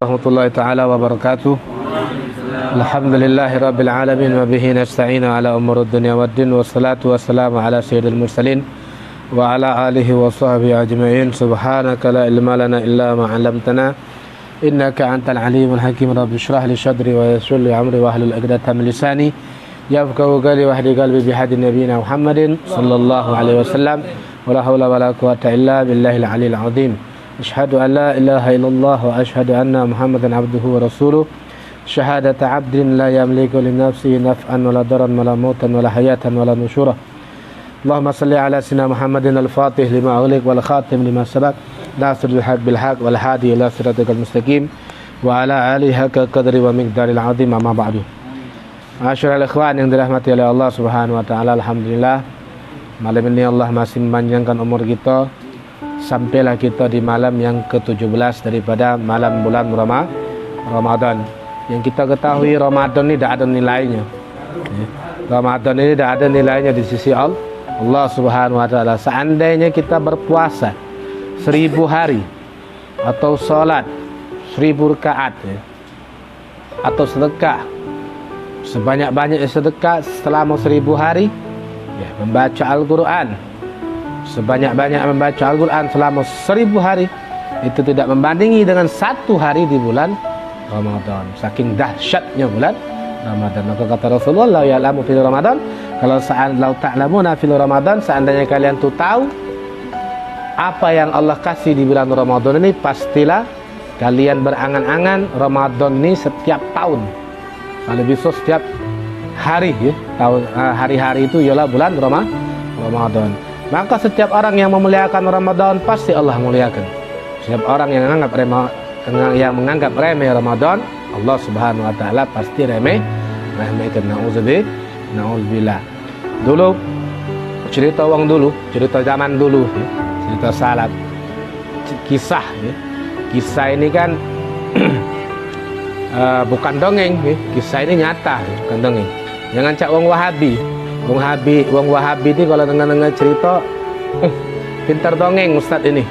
warahmatullahi taala wabarakatuh. Alhamdulillahi rabbil alamin wa bihi nasta'inu ala umurud dunya waddin wassalatu wassalamu ala sayyidil mursalin wa ala alihi wa sahbihi ajma'in. Subhanaka la ilma lana illa ma 'allamtana innaka antal alimul hakim. Rabbi shrah li sadri wa yassir li amri wa hlul 'uqdatam min lisani yafqahu qawli wa hdi qalbi bi hadi nabiyina Muhammadin sallallahu alaihi wasallam. Wala haula wala quwwata illa billahil aliyil azim. Asyhadu an la ilaha illallah wa asyhadu anna Muhammadan abduhu wa rasuluh. Syahadata 'abdin la yamliku li nafsihi naf'an wala daran wala mautan wala hayatan wala nusyura. Allahumma salli ala sayyidina Muhammadin al-Fatih lima ughliq wal khatim lima sabaq nasirul haq bil haq wal hadi ila siratal mustaqim wa ala alihi haqqa qadri wa miqdaril azim. Amma ba'du. Masyaallah ikhwan yang dirahmati oleh Allah Subhanahu wa taala, alhamdulillah malam ini Allah masih memanjangkan umur kita. Sampailah kita di malam yang ke-17 daripada malam bulan Ramadan. Yang kita ketahui Ramadan ini tidak ada nilainya. Ramadan ini tidak ada nilainya di sisi Allah Subhanahu wa taala. Seandainya kita berpuasa 1000 hari atau salat 1000 rakaat atau sedekah sebanyak-banyaknya sedekah selama 1000 hari, membaca Al-Qur'an sebanyak-banyak membaca Al-Quran selama 1000 hari, itu tidak membandingi dengan 1 hari di bulan Ramadan. Saking dahsyatnya bulan Ramadan. Maka kata Rasulullah, ya ya'lamu fil Ramadan, kalau ta'lamuna fil Ramadan, seandainya kalian tuh tahu apa yang Allah kasih di bulan Ramadan ini, pastilah kalian berangan-angan Ramadan ini setiap tahun. Kalau bisa setiap hari hari-hari itu ialah bulan Ramadan. Maka setiap orang yang memuliakan Ramadan pasti Allah muliakan. Setiap orang yang menganggap remeh Ramadan, Allah Subhanahu wa taala pasti remehkan. Nauzubillah. Dulu cerita orang dulu, cerita zaman dulu, cerita salaf. Kisah ini kan bukan dongeng, kisah ini nyata, bukan dongeng. Jangan cak wong Wahabi. Wong Wahabi ini kalau dengar cerita pintar dongeng Ustadz ini,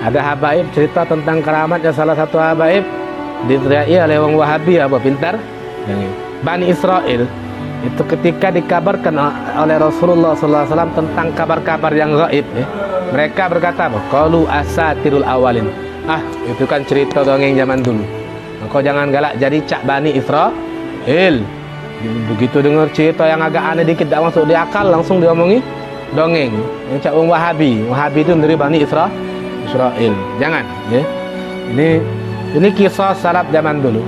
Ada habaib cerita tentang keramatnya salah satu habaib, diteriaki oleh wong Wahabi apa pintar dongeng. Bani Israel itu ketika dikabarkan oleh Rasulullah SAW tentang kabar-kabar yang gaib, mereka berkata, qalu asatirul awalin. Itu kan cerita dongeng zaman dulu. Kau jangan galak jadi cak Bani Israel. Begitu dengar cerita yang agak aneh dikit, tak masuk di akal, langsung diomongi dongeng. Yang cak Wahabi itu dari Bani Israel. Jangan, Ini kisah salaf zaman dulu.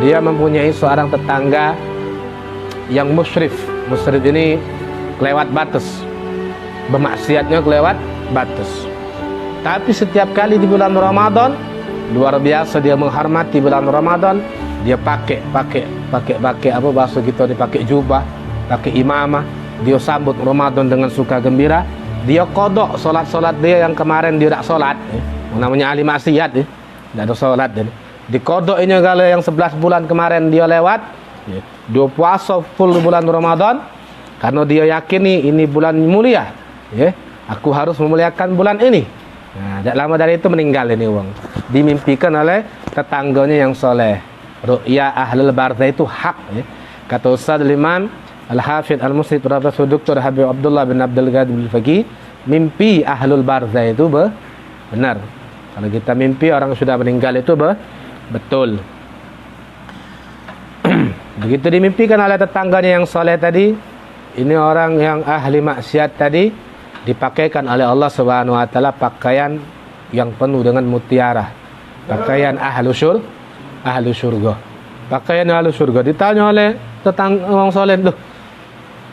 Dia mempunyai seorang tetangga yang musyrif. Musyrif ini kelewat batas, bermaksiatnya kelewat batas. Tapi setiap kali di bulan Ramadan, luar biasa dia menghormati bulan Ramadan. Dia pakai apa bahasa kita, dipakai jubah, pakai imamah. Dia sambut Ramadan dengan suka gembira. Dia kodok solat dia yang kemarin dia tak solat, namanya ahli maksiat, tidak ada solat. Dikodoknya kalau yang 11 bulan kemarin dia lewat, dia puasa full bulan Ramadan karena dia yakini ini bulan mulia, aku harus memuliakan bulan ini. Nah, tak lama dari itu meninggal ini uang, dimimpikan oleh tetangganya yang soleh. Ru'ya ahlul barzah itu hak, kata Ustaz Imam Al-Hafidh Al-Musnid Profesor Dr. Habib Abdullah bin Abdul Qadir Al-Faqih, mimpi ahlul barzah itu benar. Kalau kita mimpi orang sudah meninggal itu betul. Begitu dimimpikan oleh tetangganya yang soleh tadi, ini orang yang ahli maksiat tadi, dipakaikan oleh Allah Subhanahu wa taala pakaian yang penuh dengan mutiara, pakaian ahlu surga. Pakaian ahlu surga. Ditanya oleh tetangga orang soleh, loh,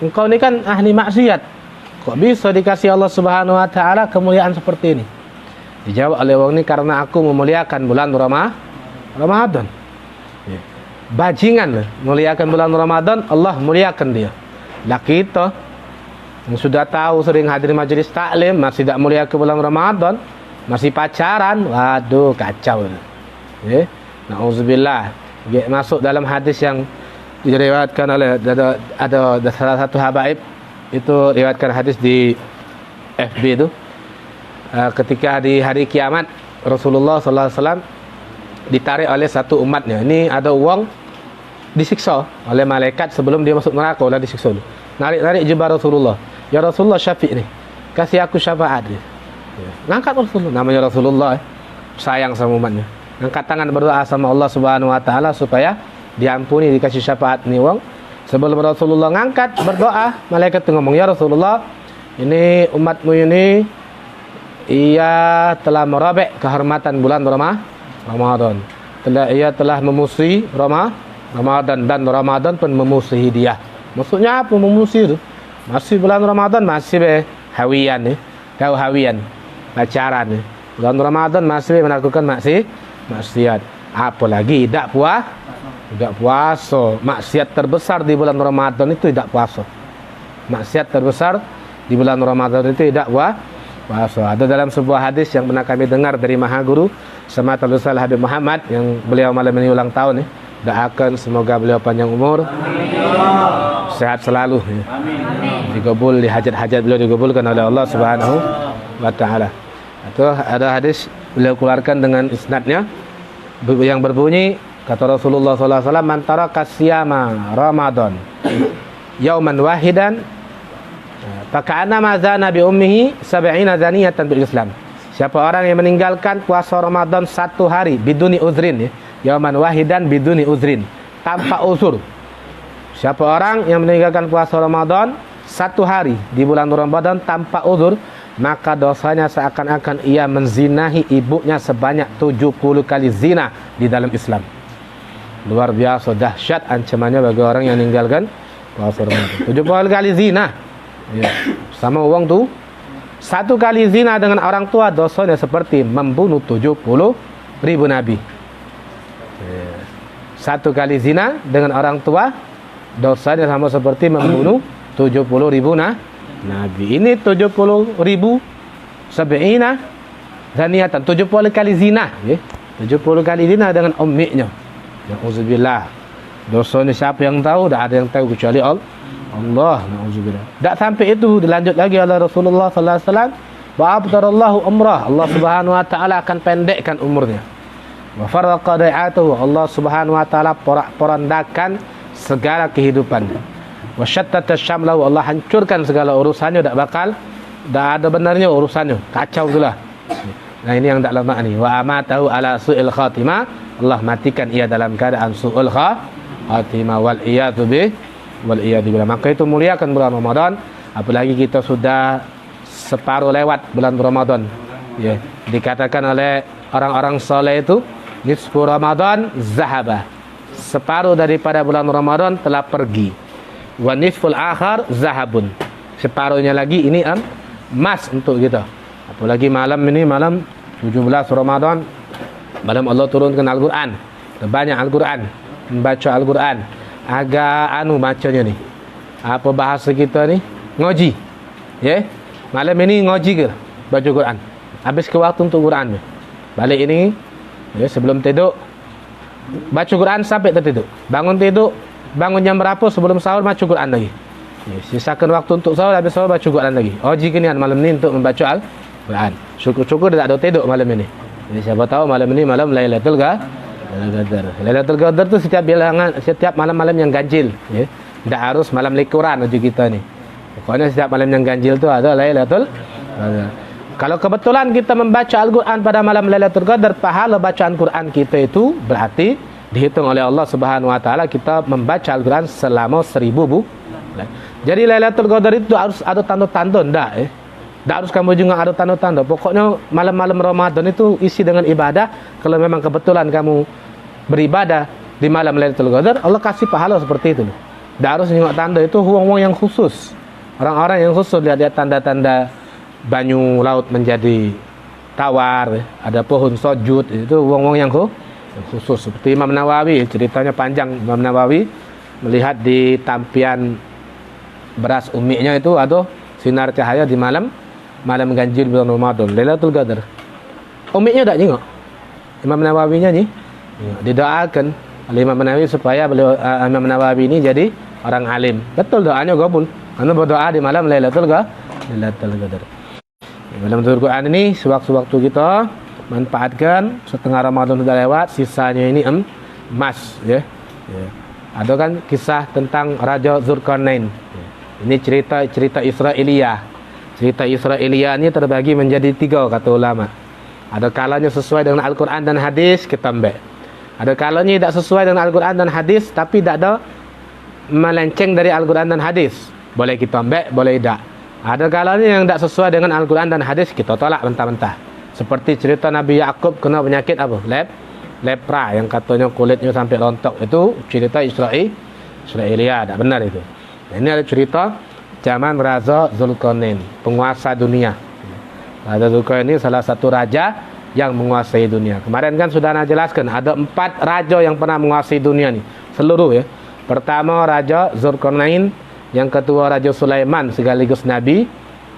engkau ini kan ahli maksiat, kok bisa dikasih Allah Subhanahu wa taala kemuliaan seperti ini? Dijawab oleh orang ini, karena aku memuliakan bulan Ramadan. Bajingan memuliakan bulan Ramadan, Allah muliakan dia. Lah kita yang sudah tahu sering hadir majelis taklim masih tidak muliakan bulan Ramadan, masih pacaran, waduh kacau. Nauzubillah. Masuk dalam hadis yang diriwayatkan oleh ada salah satu habaib, itu riwayatkan hadis di FB itu, ketika di hari kiamat Rasulullah SAW ditarik oleh satu umatnya. Ini ada orang disiksa oleh malaikat sebelum dia masuk neraka, lah disiksa. Narik jubah Rasulullah. Ya Rasulullah, syafi' ni. Kasih aku syafaat dia. Ngangkat Rasulullah, namanya Rasulullah, sayang sama umatnya. Angkat tangan berdoa sama Allah Subhanahu wa taala supaya diampuni, dikasih syafaat ni wong. Sebelum Rasulullah ngangkat berdoa, malaikat tu ngomong, "Ya Rasulullah, ini umatmu ini ia telah merobek kehormatan bulan Ramadan. Ia telah memusuhi Ramadan, dan Ramadan pun memusuhi dia." Maksudnya apa memusuhi tu? Masih bulan Ramadan masih hawian ni. Kau hawian, pacaran ni. Bulan Ramadan masih melakukan maksiat. Apalagi tidak puasa. Maksiat terbesar di bulan Ramadan itu tidak puasa. Maksiat terbesar di bulan Ramadan itu tidak puasa. Ada dalam sebuah hadis yang pernah kami dengar dari Maha Guru Samatul Usul Habib Muhammad, yang beliau malam ini ulang tahun ni. Doakan semoga beliau panjang umur, sehat selalu. Digabul di hajat-hajat beliau, digabulkan oleh Allah Subhanahu wa taala. Itu ada hadis beliau keluarkan dengan isnadnya yang berbunyi, kata Rasulullah sallallahu alaihi wasallam, "Man taraka siyama Ramadan yauman wahidan faka'annama zana bi ummihi 70 zaniyatan bil Islam." Siapa orang yang meninggalkan puasa Ramadan satu hari biduni uzrin, yauman wahidan biduni uzrin, tanpa uzur. Siapa orang yang meninggalkan puasa Ramadan satu hari di bulan Ramadan tanpa uzur, maka dosanya seakan-akan ia menzinahi ibunya sebanyak 70 kali zina di dalam Islam. Luar biasa dahsyat ancamannya bagi orang yang meninggalkan puasa Ramadan. 70 kali zina. Ya. Sama uang tu, satu kali zina dengan orang tua dosanya seperti membunuh 70.000 nabi. Ya. Satu kali zina dengan orang tua dosanya sama seperti membunuh 70.000 nabi. Ini 70.000 sab'ina zaniatan, 70 kali zina, ya. 70 kali zina dengan umminya. Na'udzubillah. Dosanya siapa yang tahu? Tak ada yang tahu kecuali Allah. Na'udzubillah. Tak sampai itu, dilanjut lagi oleh Rasulullah sallallahu alaihi wasallam, "Wa'abdarallahu umrah." Allah Subhanahu wa taala akan pendekkan umurnya. Wa farraqa da'atuhu. Allah Subhanahu wa taala porak-porandakan segala kehidupannya. Wa syattata syamlahu. Allah hancurkan segala urusannya, tak ada benarnya urusannya, kacau itulah. Nah, ini yang tak lama ni. Wa amatahu ala su'il khatimah. Allah matikan ia dalam keadaan su'ul khatimah, wal iyadu billah. Maka itu muliakan bulan Ramadan, apalagi kita sudah separuh lewat bulan Ramadan. Ya, dikatakan oleh orang-orang soleh itu, nisfu Ramadan zahaba. Separuh daripada bulan Ramadan telah pergi. Wa nisful akhar zahabun. Separuhnya lagi ini emas untuk kita. Apalagi malam ini, malam 17 Ramadan, malam Allah turunkan Al-Quran. Banyak Al-Quran, membaca Al-Quran. Agak bacanya ni. Apa bahasa kita ni? Ngoji. Ya? Malam ini ngoji ke? Baca Quran. Habis ke waktu untuk Quran. Balik ini, ya, sebelum tidur baca Quran sampai tertidur. Bangun jam berapa sebelum sahur baca Quran lagi. Ya, sisakan waktu untuk sahur, habis sahur baca Quran lagi. Ngoji kinian malam ni untuk membaca Al-Quran. Syukur-syukur dia tak ada tidur malam ini. Jadi siapa tahu malam ini malam Lailatul Qadar. Lailatul Qadar tu setiap malam-malam yang ganjil, ya. Tak harus malam likuran aja kita ni. Pokoknya setiap malam yang ganjil tu ada Lailatul Qadar. Kalau kebetulan kita membaca Al-Quran pada malam Lailatul Qadar, pahala bacaan Quran kita itu berarti dihitung oleh Allah Subhanahu wa taala kita membaca Al-Quran selama 1000 bulan. Jadi Lailatul Qadar itu harus ada tanda-tanda ndak, Tak harus kamu juga ada tanda-tanda. Pokoknya malam-malam Ramadan itu isi dengan ibadah. Kalau memang kebetulan kamu beribadah di malam Lailatul Qadar, Allah kasih pahala seperti itu. Tak harus tengok tanda, itu wong-wong yang khusus. Orang-orang yang khusus lihat tanda-tanda banyu laut menjadi tawar, ada pohon sujud, itu wong-wong yang khusus. Seperti Imam Nawawi, ceritanya panjang. Imam Nawawi melihat di tampian beras umminya itu ada sinar cahaya di malam ganjil bulan Ramadan, Lailatul Qadar. Umminya tak tengok. Imam Nawawinya ni didoakan oleh Imam Nawawi supaya Imam Nawawi ini jadi orang alim. Betul doanya kabul. Karena berdoa di malam Lailatul Qadar. Dalam Al-Quran ini sewaktu-waktu kita manfaatkan. Setengah Ramadan sudah lewat, sisanya ini emas, ya. Ada kan kisah tentang Raja Zulkarnain. Ini cerita Israiliyah. Cerita Israiliyah ini terbagi menjadi 3 kata ulama. Ada kalanya sesuai dengan Al-Quran dan hadis, kita ambil. Ada kalanya tidak sesuai dengan Al-Quran dan hadis, tapi tidak ada melenceng dari Al-Quran dan hadis. Boleh kita ambil, boleh tidak. Ada kalanya yang tidak sesuai dengan Al-Quran dan hadis, kita tolak mentah-mentah. Seperti cerita Nabi Yakub kena penyakit apa? Lepra, yang katanya kulitnya sampai rontok. Itu cerita Israiliyah, tidak benar itu. Ini ada cerita zaman Raja Zulkarnain, penguasa dunia. Raja Zulkarnain ini salah satu raja yang menguasai dunia. Kemarin kan sudah Anda jelaskan, ada 4 raja yang pernah menguasai dunia ni, seluruh, ya. Pertama Raja Zulkarnain, yang kedua Raja Sulaiman sekaligus Nabi.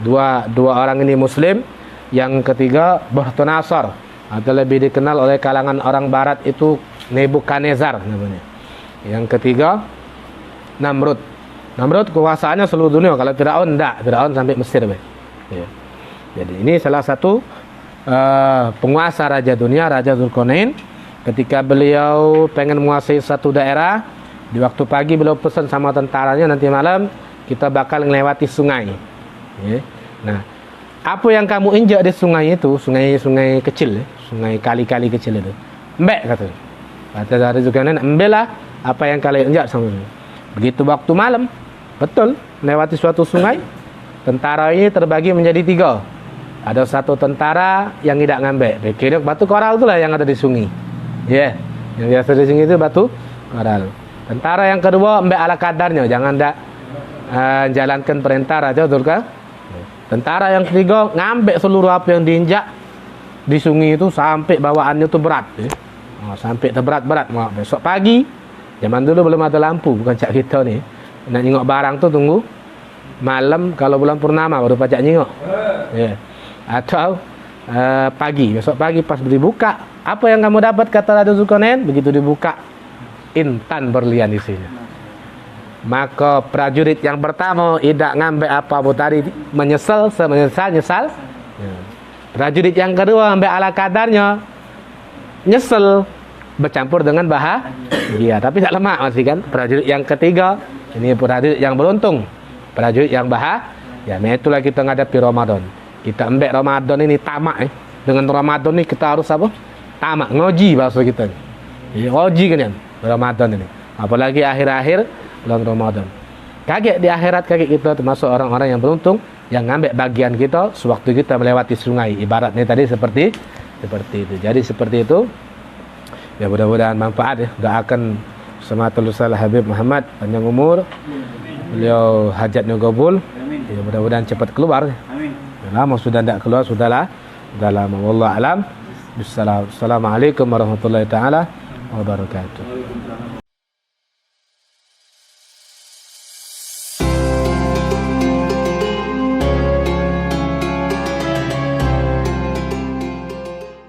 Dua orang ini Muslim. Yang ketiga Bukhtanasar, atau lebih dikenal oleh kalangan orang barat itu Nebukadnezar namanya. Yang ketiga Namrud. Namrud kuasaannya seluruh dunia. Kalau Firaun enggak, Firaun sampai Mesir, ya. Jadi ini salah satu penguasa raja dunia, Raja Zulkarnain. Ketika beliau pengen menguasai satu daerah, di waktu pagi beliau pesan sama tentaranya, nanti malam kita bakal melewati sungai, ya. Nah, apa yang kamu injak di sungai itu, sungai kecil, ya, sungai kali-kali kecil itu, embek kata Raja Zulkarnain, ambillah apa yang kalian injak sama itu. Begitu waktu malam, betul melewati suatu sungai, tentara ini terbagi menjadi 3. Ada satu tentara yang tidak ngambek, kira batu koral itulah yang ada di sungai, ya, yang biasa di sungai itu batu koral. Tentara yang kedua ambek ala kadarnya, jangan tak jalankan perintah Raja Zulkarnain. Tentara yang ketiga ngambek seluruh apa yang diinjak di sungai itu sampai bawaannya itu berat, ya. Sampai terberat-berat. Besok pagi, zaman dulu belum ada lampu, bukan cak kita ni, nak nyengok barang tu tunggu malam, kalau bulan purnama baru pacak nyengok, ya. Atau pagi, besok pagi pas dibuka, apa yang kamu dapat kata Raja Zulkarnain? Begitu dibuka, intan berlian di sini. Maka prajurit yang pertama tidak ngambil apa-apa tadi, menyesal, nyesal. Prajurit yang kedua ambil ala kadarnya, nyesel, bercampur dengan bahagia, tapi tak lemak masih kan. Prajurit yang ketiga, ini prajurit yang beruntung, prajurit yang bahagia. Nah, itulah kita menghadapi Ramadan. Kita ambil Ramadan ini tamak, dengan Ramadan ini kita harus apa? Tamak, ngoji bahasa kita. Ngoji kan Ramadan ini. Apalagi akhir-akhir bulan Ramadan. Kaget di akhirat, kaget kita termasuk orang-orang yang beruntung yang ngambil bagian kita sewaktu kita melewati sungai. Ibaratnya tadi seperti itu. Jadi seperti itu. Ya, mudah-mudahan manfaat, ya. Doakan Samatul Salah Habib Muhammad panjang umur. Beliau hajatnya kabul. Ya, mudah-mudahan cepat keluar. Amin. Lama sudah tidak keluar, sudahlah. Sudah lama. Wallahu alam. Assalamualaikum warahmatullahi taala wabarakatuh.